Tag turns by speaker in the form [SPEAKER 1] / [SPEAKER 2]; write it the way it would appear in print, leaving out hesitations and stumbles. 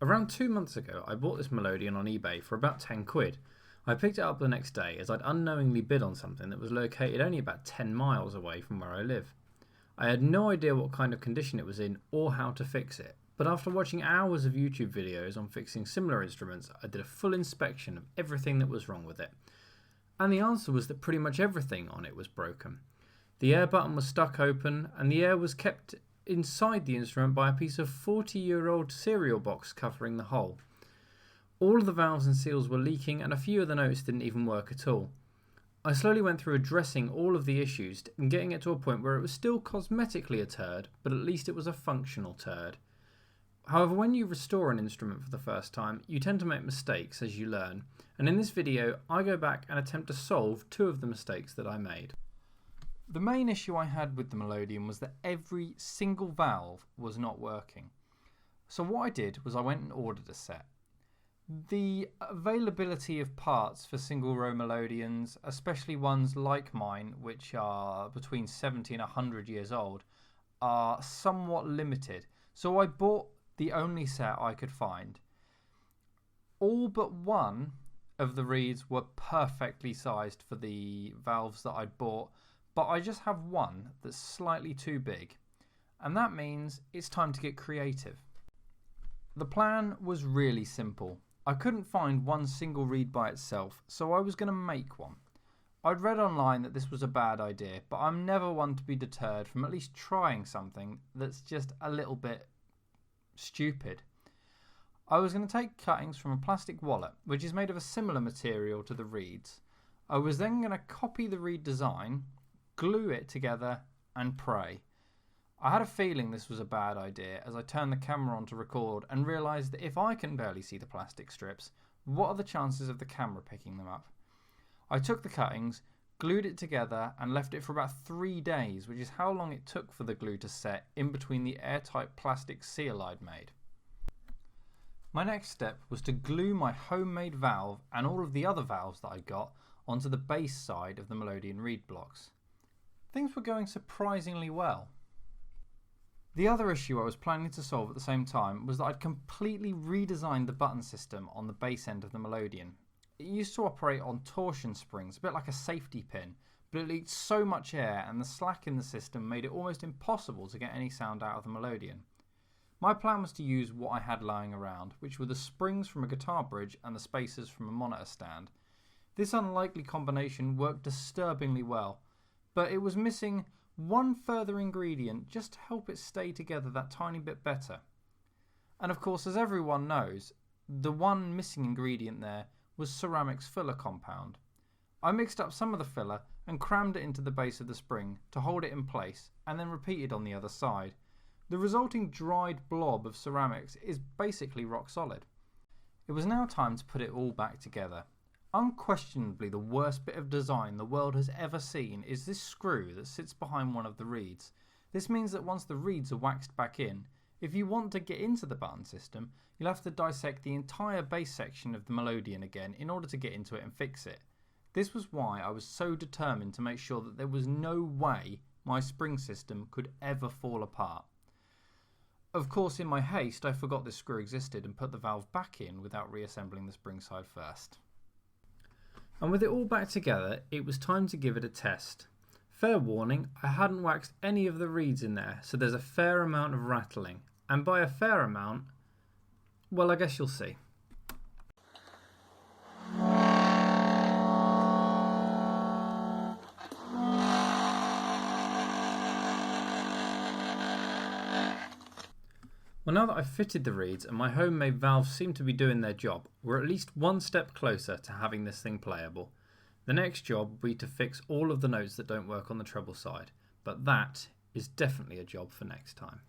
[SPEAKER 1] Around 2 months ago, I bought this Melodeon on eBay for about 10 quid. I picked it up the next day as I'd unknowingly bid on something that was located only about 10 miles away from where I live. I had no idea what kind of condition it was in or how to fix it, but after watching hours of YouTube videos on fixing similar instruments, I did a full inspection of everything that was wrong with it. And the answer was that pretty much everything on it was broken. The air button was stuck open, and the air was kept inside the instrument by a piece of 40-year-old cereal box covering the hole. All of the valves and seals were leaking, and a few of the notes didn't even work at all. I slowly went through addressing all of the issues and getting it to a point where it was still cosmetically a turd, but at least it was a functional turd. However, when you restore an instrument for the first time, you tend to make mistakes as you learn, and in this video I go back and attempt to solve two of the mistakes that I made. The main issue I had with the Melodeon was that every single valve was not working. So what I did was I went and ordered a set. The availability of parts for single row Melodeons, especially ones like mine which are between 70 and 100 years old, are somewhat limited. So I bought the only set I could find. All but one of the reeds were perfectly sized for the valves that I'd bought, but I just have one that's slightly too big, and that means it's time to get creative. The plan was really simple. I couldn't find one single reed by itself, so I was going to make one. I'd read online that this was a bad idea, but I'm never one to be deterred from at least trying something that's just a little bit stupid. I was going to take cuttings from a plastic wallet, which is made of a similar material to the reeds. I was then going to copy the reed design, glue it together and pray. I had a feeling this was a bad idea as I turned the camera on to record and realised that if I can barely see the plastic strips, what are the chances of the camera picking them up? I took the cuttings, glued it together and left it for about 3 days, which is how long it took for the glue to set in between the airtight plastic seal I'd made. My next step was to glue my homemade valve and all of the other valves that I got onto the base side of the Melodeon reed blocks. Things were going surprisingly well. The other issue I was planning to solve at the same time was that I'd completely redesigned the button system on the base end of the Melodeon. It used to operate on torsion springs, a bit like a safety pin, but it leaked so much air and the slack in the system made it almost impossible to get any sound out of the Melodeon. My plan was to use what I had lying around, which were the springs from a guitar bridge and the spacers from a monitor stand. This unlikely combination worked disturbingly well, but it was missing one further ingredient just to help it stay together that tiny bit better. And of course, as everyone knows, the one missing ingredient there was ceramic's filler compound. I mixed up some of the filler and crammed it into the base of the spring to hold it in place, and then repeated on the other side. The resulting dried blob of ceramics is basically rock solid. It was now time to put it all back together. Unquestionably the worst bit of design the world has ever seen is this screw that sits behind one of the reeds. This means that once the reeds are waxed back in, if you want to get into the button system, you'll have to dissect the entire base section of the Melodeon again in order to get into it and fix it. This was why I was so determined to make sure that there was no way my spring system could ever fall apart. Of course, in my haste, I forgot this screw existed and put the valve back in without reassembling the spring side first. And with it all back together, it was time to give it a test. Fair warning, I hadn't waxed any of the reeds in there, so there's a fair amount of rattling. And by a fair amount, well, I guess you'll see. Well, now that I've fitted the reeds and my homemade valves seem to be doing their job, we're at least one step closer to having this thing playable. The next job will be to fix all of the notes that don't work on the treble side, but that is definitely a job for next time.